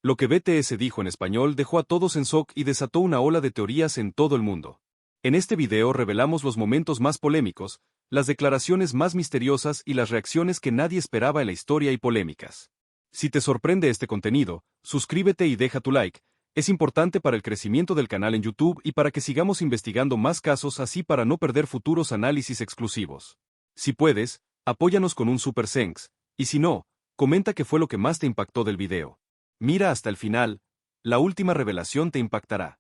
Lo que BTS dijo en español dejó a todos en shock y desató una ola de teorías en todo el mundo. En este video revelamos los momentos más polémicos, las declaraciones más misteriosas y las reacciones que nadie esperaba en la historia y polémicas. Si te sorprende este contenido, suscríbete y deja tu like. Es importante para el crecimiento del canal en YouTube y para que sigamos investigando más casos así para no perder futuros análisis exclusivos. Si puedes, apóyanos con un super thanks, y si no, comenta qué fue lo que más te impactó del video. Mira hasta el final, la última revelación te impactará.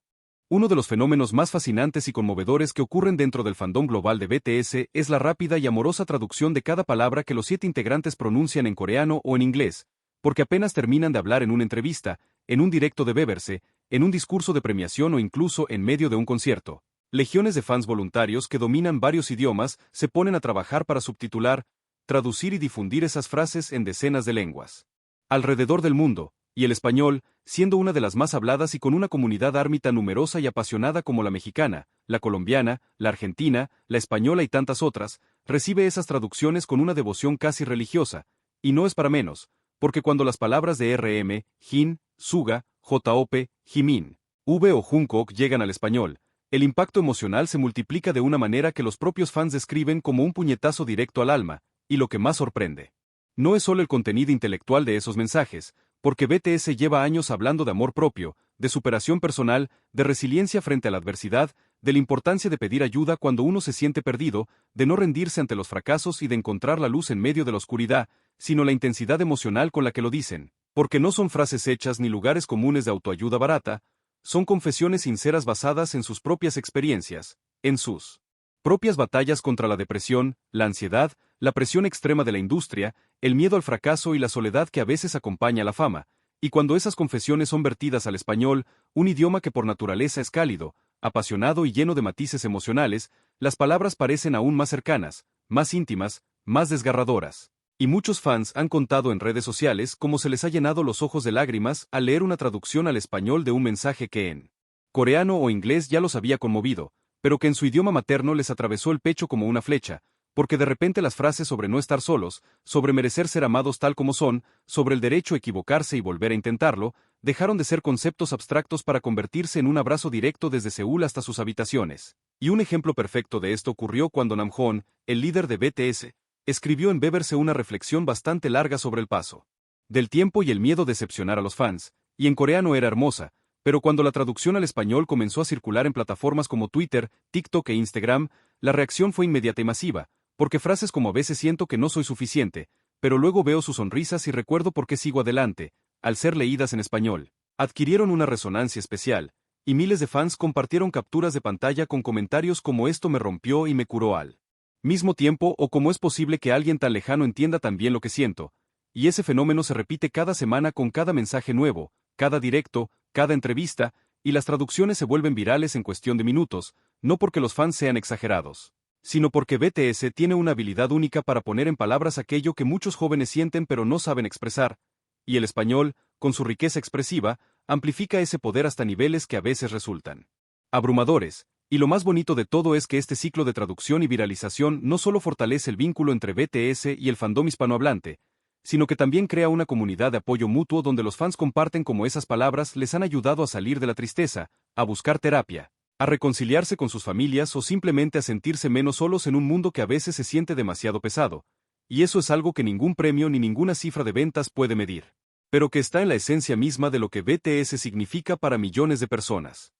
Uno de los fenómenos más fascinantes y conmovedores que ocurren dentro del fandom global de BTS es la rápida y amorosa traducción de cada palabra que los 7 integrantes pronuncian en coreano o en inglés, porque apenas terminan de hablar en una entrevista, en un directo de beberse, en un discurso de premiación o incluso en medio de un concierto. Legiones de fans voluntarios que dominan varios idiomas se ponen a trabajar para subtitular, traducir y difundir esas frases en decenas de lenguas. Alrededor del mundo, y el español, siendo una de las más habladas y con una comunidad ARMY tan numerosa y apasionada como la mexicana, la colombiana, la argentina, la española y tantas otras, recibe esas traducciones con una devoción casi religiosa, y no es para menos, porque cuando las palabras de RM, Jin, Suga, J.O.P., Jimin, V o Jungkook llegan al español, el impacto emocional se multiplica de una manera que los propios fans describen como un puñetazo directo al alma, y lo que más sorprende. No es solo el contenido intelectual de esos mensajes, porque BTS lleva años hablando de amor propio, de superación personal, de resiliencia frente a la adversidad, de la importancia de pedir ayuda cuando uno se siente perdido, de no rendirse ante los fracasos y de encontrar la luz en medio de la oscuridad, sino la intensidad emocional con la que lo dicen, porque no son frases hechas ni lugares comunes de autoayuda barata, son confesiones sinceras basadas en sus propias experiencias, en sus propias batallas contra la depresión, la ansiedad, la presión extrema de la industria, el miedo al fracaso y la soledad que a veces acompaña a la fama, y cuando esas confesiones son vertidas al español, un idioma que por naturaleza es cálido, apasionado y lleno de matices emocionales, las palabras parecen aún más cercanas, más íntimas, más desgarradoras. Y muchos fans han contado en redes sociales cómo se les ha llenado los ojos de lágrimas al leer una traducción al español de un mensaje que en coreano o inglés ya los había conmovido, pero que en su idioma materno les atravesó el pecho como una flecha, porque de repente las frases sobre no estar solos, sobre merecer ser amados tal como son, sobre el derecho a equivocarse y volver a intentarlo, dejaron de ser conceptos abstractos para convertirse en un abrazo directo desde Seúl hasta sus habitaciones. Y un ejemplo perfecto de esto ocurrió cuando Namjoon, el líder de BTS, escribió en Beberse una reflexión bastante larga sobre el paso del tiempo y el miedo a decepcionar a los fans, y en coreano era hermosa, pero cuando la traducción al español comenzó a circular en plataformas como Twitter, TikTok e Instagram, la reacción fue inmediata y masiva, porque frases como a veces siento que no soy suficiente, pero luego veo sus sonrisas y recuerdo por qué sigo adelante, al ser leídas en español, adquirieron una resonancia especial, y miles de fans compartieron capturas de pantalla con comentarios como esto me rompió y me curó al mismo tiempo o cómo es posible que alguien tan lejano entienda tan bien lo que siento, y ese fenómeno se repite cada semana con cada mensaje nuevo, cada directo, cada entrevista, y las traducciones se vuelven virales en cuestión de minutos, no porque los fans sean exagerados, sino porque BTS tiene una habilidad única para poner en palabras aquello que muchos jóvenes sienten pero no saben expresar, y el español, con su riqueza expresiva, amplifica ese poder hasta niveles que a veces resultan abrumadores, y lo más bonito de todo es que este ciclo de traducción y viralización no solo fortalece el vínculo entre BTS y el fandom hispanohablante, sino que también crea una comunidad de apoyo mutuo donde los fans comparten cómo esas palabras les han ayudado a salir de la tristeza, a buscar terapia, a reconciliarse con sus familias o simplemente a sentirse menos solos en un mundo que a veces se siente demasiado pesado. Y eso es algo que ningún premio ni ninguna cifra de ventas puede medir, pero que está en la esencia misma de lo que BTS significa para millones de personas.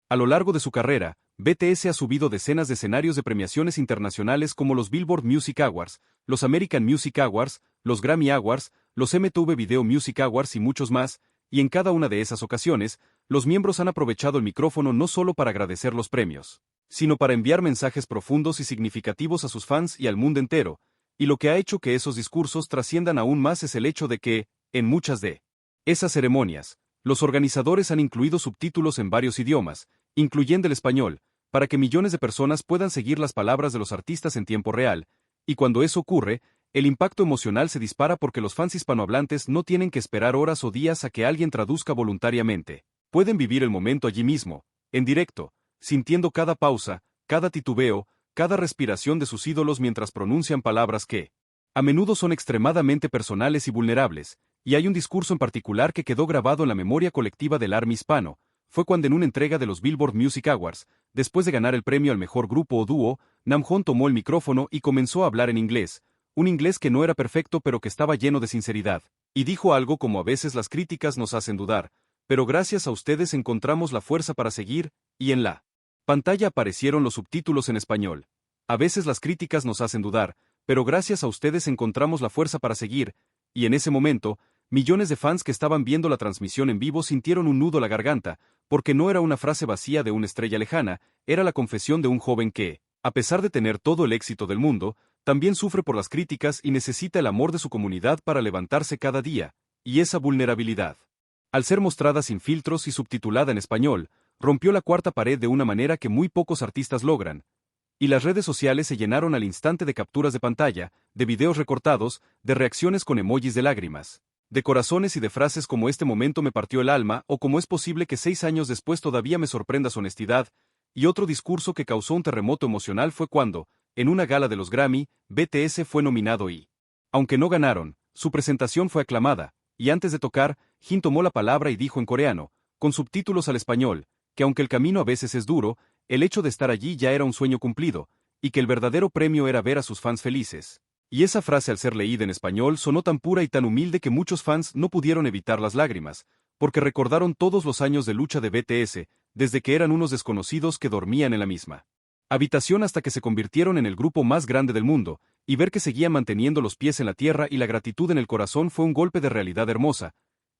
A lo largo de su carrera, BTS ha subido decenas de escenarios de premiaciones internacionales como los Billboard Music Awards, los American Music Awards, los Grammy Awards, los MTV Video Music Awards y muchos más, y en cada una de esas ocasiones, los miembros han aprovechado el micrófono no solo para agradecer los premios, sino para enviar mensajes profundos y significativos a sus fans y al mundo entero, y lo que ha hecho que esos discursos trasciendan aún más es el hecho de que, en muchas de esas ceremonias, los organizadores han incluido subtítulos en varios idiomas, incluyendo el español, para que millones de personas puedan seguir las palabras de los artistas en tiempo real, y cuando eso ocurre, el impacto emocional se dispara porque los fans hispanohablantes no tienen que esperar horas o días a que alguien traduzca voluntariamente. Pueden vivir el momento allí mismo, en directo, sintiendo cada pausa, cada titubeo, cada respiración de sus ídolos mientras pronuncian palabras que, a menudo son extremadamente personales y vulnerables, Y hay un discurso en particular que quedó grabado en la memoria colectiva del ARMY hispano. Fue cuando en una entrega de los Billboard Music Awards, después de ganar el premio al mejor grupo o dúo, Namjoon tomó el micrófono y comenzó a hablar en inglés, un inglés que no era perfecto pero que estaba lleno de sinceridad. Y dijo algo como: a veces las críticas nos hacen dudar, pero gracias a ustedes encontramos la fuerza para seguir, y en la pantalla aparecieron los subtítulos en español. A veces las críticas nos hacen dudar, pero gracias a ustedes encontramos la fuerza para seguir, y en ese momento, millones de fans que estaban viendo la transmisión en vivo sintieron un nudo a la garganta, porque no era una frase vacía de una estrella lejana, era la confesión de un joven que, a pesar de tener todo el éxito del mundo, también sufre por las críticas y necesita el amor de su comunidad para levantarse cada día, y esa vulnerabilidad, al ser mostrada sin filtros y subtitulada en español, rompió la cuarta pared de una manera que muy pocos artistas logran, y las redes sociales se llenaron al instante de capturas de pantalla, de videos recortados, de reacciones con emojis de lágrimas, de corazones y de frases como "este momento me partió el alma" o "cómo es posible que 6 años después todavía me sorprenda su honestidad", y otro discurso que causó un terremoto emocional fue cuando, en una gala de los Grammy, BTS fue nominado y, aunque no ganaron, su presentación fue aclamada, y antes de tocar, Jin tomó la palabra y dijo en coreano, con subtítulos al español, que aunque el camino a veces es duro, el hecho de estar allí ya era un sueño cumplido, y que el verdadero premio era ver a sus fans felices. Y esa frase al ser leída en español sonó tan pura y tan humilde que muchos fans no pudieron evitar las lágrimas, porque recordaron todos los años de lucha de BTS, desde que eran unos desconocidos que dormían en la misma habitación hasta que se convirtieron en el grupo más grande del mundo, y ver que seguían manteniendo los pies en la tierra y la gratitud en el corazón fue un golpe de realidad hermosa.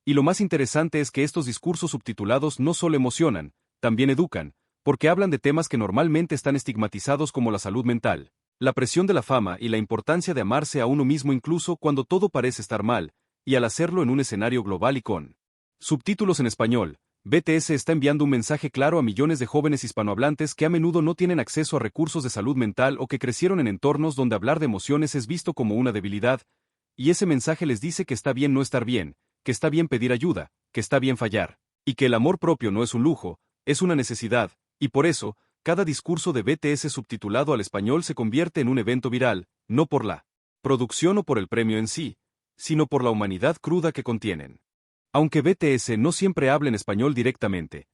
Y lo más interesante es que estos discursos subtitulados no solo emocionan, también educan, porque hablan de temas que normalmente están estigmatizados como la salud mental, la presión de la fama y la importancia de amarse a uno mismo incluso cuando todo parece estar mal, y al hacerlo en un escenario global y con subtítulos en español, BTS está enviando un mensaje claro a millones de jóvenes hispanohablantes que a menudo no tienen acceso a recursos de salud mental o que crecieron en entornos donde hablar de emociones es visto como una debilidad, y ese mensaje les dice que está bien no estar bien, que está bien pedir ayuda, que está bien fallar, y que el amor propio no es un lujo, es una necesidad, y por eso, cada discurso de BTS subtitulado al español se convierte en un evento viral, no por la producción o por el premio en sí, sino por la humanidad cruda que contienen. Aunque BTS no siempre habla en español directamente,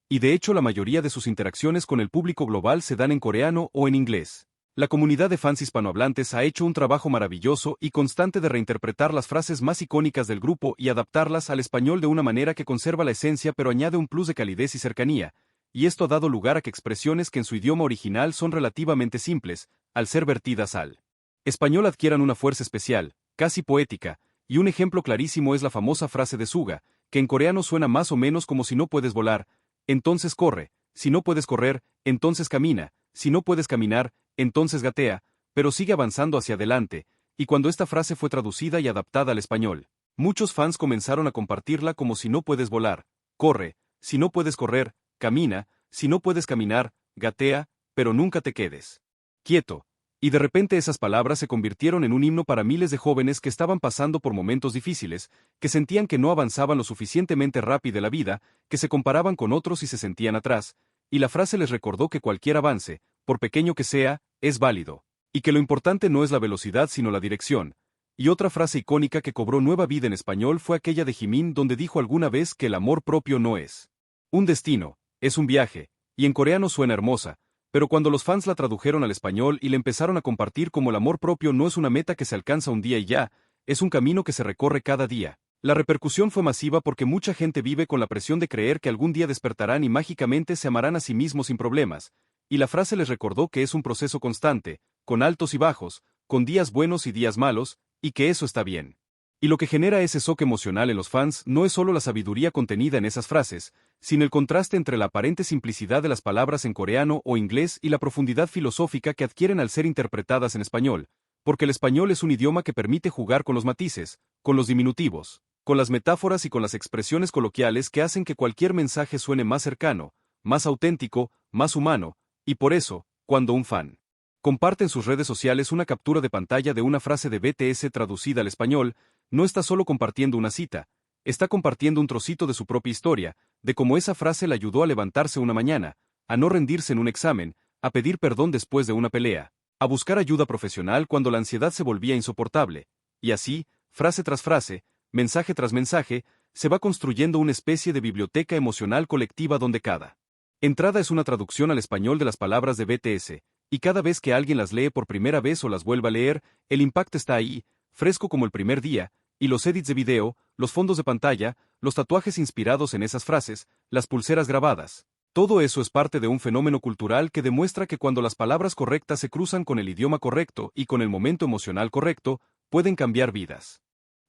y de hecho la mayoría de sus interacciones con el público global se dan en coreano o en inglés, la comunidad de fans hispanohablantes ha hecho un trabajo maravilloso y constante de reinterpretar las frases más icónicas del grupo y adaptarlas al español de una manera que conserva la esencia pero añade un plus de calidez y cercanía, y esto ha dado lugar a que expresiones que en su idioma original son relativamente simples, al ser vertidas al español adquieran una fuerza especial, casi poética, y un ejemplo clarísimo es la famosa frase de Suga, que en coreano suena más o menos como: si no puedes volar, entonces corre; si no puedes correr, entonces camina; si no puedes caminar, entonces gatea, pero sigue avanzando hacia adelante, y cuando esta frase fue traducida y adaptada al español, muchos fans comenzaron a compartirla como: si no puedes volar, corre; si no puedes correr, camina; si no puedes caminar, gatea, pero nunca te quedes quieto. Y de repente esas palabras se convirtieron en un himno para miles de jóvenes que estaban pasando por momentos difíciles, que sentían que no avanzaban lo suficientemente rápido en la vida, que se comparaban con otros y se sentían atrás, y la frase les recordó que cualquier avance, por pequeño que sea, es válido, y que lo importante no es la velocidad sino la dirección. Y otra frase icónica que cobró nueva vida en español fue aquella de Jimin donde dijo alguna vez que el amor propio no es un destino, es un viaje, y en coreano suena hermosa, pero cuando los fans la tradujeron al español y le empezaron a compartir como el amor propio no es una meta que se alcanza un día y ya, es un camino que se recorre cada día, la repercusión fue masiva porque mucha gente vive con la presión de creer que algún día despertarán y mágicamente se amarán a sí mismos sin problemas, y la frase les recordó que es un proceso constante, con altos y bajos, con días buenos y días malos, y que eso está bien. Y lo que genera ese shock emocional en los fans no es solo la sabiduría contenida en esas frases, sino el contraste entre la aparente simplicidad de las palabras en coreano o inglés y la profundidad filosófica que adquieren al ser interpretadas en español, porque el español es un idioma que permite jugar con los matices, con los diminutivos, con las metáforas y con las expresiones coloquiales que hacen que cualquier mensaje suene más cercano, más auténtico, más humano, y por eso, cuando un fan comparte en sus redes sociales una captura de pantalla de una frase de BTS traducida al español, no está solo compartiendo una cita, está compartiendo un trocito de su propia historia, de cómo esa frase le ayudó a levantarse una mañana, a no rendirse en un examen, a pedir perdón después de una pelea, a buscar ayuda profesional cuando la ansiedad se volvía insoportable, y así, frase tras frase, mensaje tras mensaje, se va construyendo una especie de biblioteca emocional colectiva donde cada entrada es una traducción al español de las palabras de BTS, y cada vez que alguien las lee por primera vez o las vuelve a leer, el impacto está ahí, fresco como el primer día, y los edits de video, los fondos de pantalla, los tatuajes inspirados en esas frases, las pulseras grabadas. Todo eso es parte de un fenómeno cultural que demuestra que cuando las palabras correctas se cruzan con el idioma correcto y con el momento emocional correcto, pueden cambiar vidas.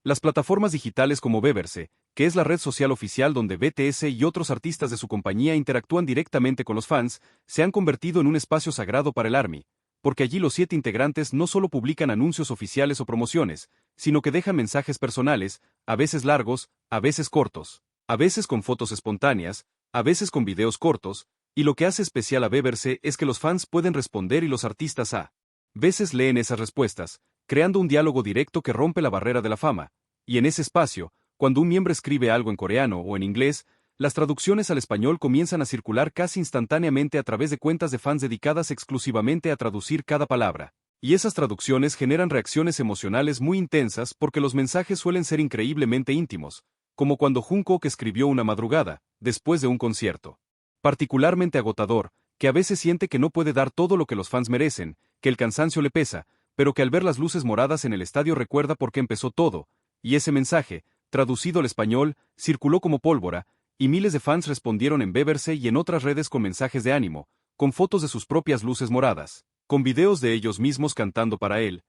Las plataformas digitales como Weverse, que es la red social oficial donde BTS y otros artistas de su compañía interactúan directamente con los fans, se han convertido en un espacio sagrado para el ARMY, porque allí los 7 integrantes no solo publican anuncios oficiales o promociones, sino que dejan mensajes personales, a veces largos, a veces cortos, a veces con fotos espontáneas, a veces con videos cortos, y lo que hace especial a Weverse es que los fans pueden responder y los artistas a veces leen esas respuestas, creando un diálogo directo que rompe la barrera de la fama, y en ese espacio, cuando un miembro escribe algo en coreano o en inglés, las traducciones al español comienzan a circular casi instantáneamente a través de cuentas de fans dedicadas exclusivamente a traducir cada palabra. Y esas traducciones generan reacciones emocionales muy intensas porque los mensajes suelen ser increíblemente íntimos, como cuando Jungkook escribió una madrugada, después de un concierto. Particularmente agotador, que a veces siente que no puede dar todo lo que los fans merecen, que el cansancio le pesa, pero que al ver las luces moradas en el estadio recuerda por qué empezó todo, y ese mensaje, traducido al español, circuló como pólvora, y miles de fans respondieron en Weverse y en otras redes con mensajes de ánimo, con fotos de sus propias luces moradas, con videos de ellos mismos cantando para él,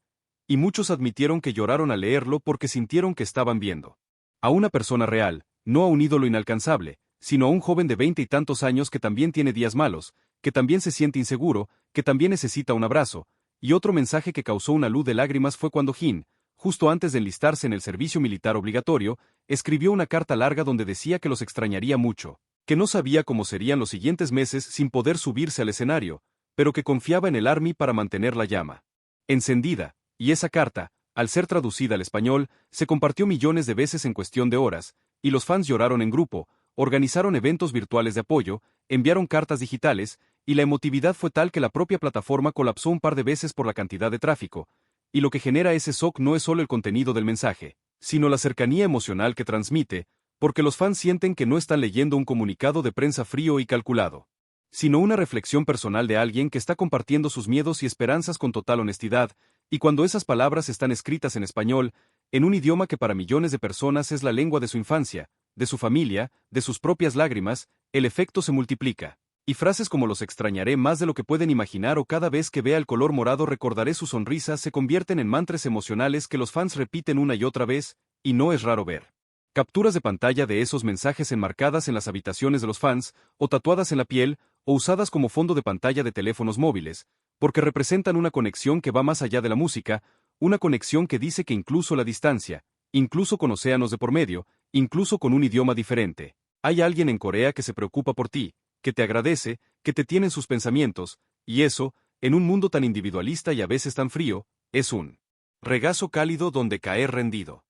y muchos admitieron que lloraron al leerlo porque sintieron que estaban viendo a una persona real, no a un ídolo inalcanzable, sino a un joven de 20 y tantos años que también tiene días malos, que también se siente inseguro, que también necesita un abrazo, y otro mensaje que causó una luz de lágrimas fue cuando Jin, justo antes de enlistarse en el servicio militar obligatorio, escribió una carta larga donde decía que los extrañaría mucho, que no sabía cómo serían los siguientes meses sin poder subirse al escenario, pero que confiaba en el ARMY para mantener la llama encendida, y esa carta, al ser traducida al español, se compartió millones de veces en cuestión de horas, y los fans lloraron en grupo, organizaron eventos virtuales de apoyo, enviaron cartas digitales, y la emotividad fue tal que la propia plataforma colapsó un par de veces por la cantidad de tráfico, y lo que genera ese shock no es solo el contenido del mensaje, sino la cercanía emocional que transmite, porque los fans sienten que no están leyendo un comunicado de prensa frío y calculado, sino una reflexión personal de alguien que está compartiendo sus miedos y esperanzas con total honestidad, y cuando esas palabras están escritas en español, en un idioma que para millones de personas es la lengua de su infancia, de su familia, de sus propias lágrimas, el efecto se multiplica. Y frases como los extrañaré más de lo que pueden imaginar o cada vez que vea el color morado recordaré su sonrisa se convierten en mantras emocionales que los fans repiten una y otra vez, y no es raro ver capturas de pantalla de esos mensajes enmarcadas en las habitaciones de los fans, o tatuadas en la piel, o usadas como fondo de pantalla de teléfonos móviles, porque representan una conexión que va más allá de la música, una conexión que dice que incluso la distancia, incluso con océanos de por medio, incluso con un idioma diferente, hay alguien en Corea que se preocupa por ti, que te agradece, que te tiene en sus pensamientos, y eso, en un mundo tan individualista y a veces tan frío, es un regazo cálido donde caer rendido.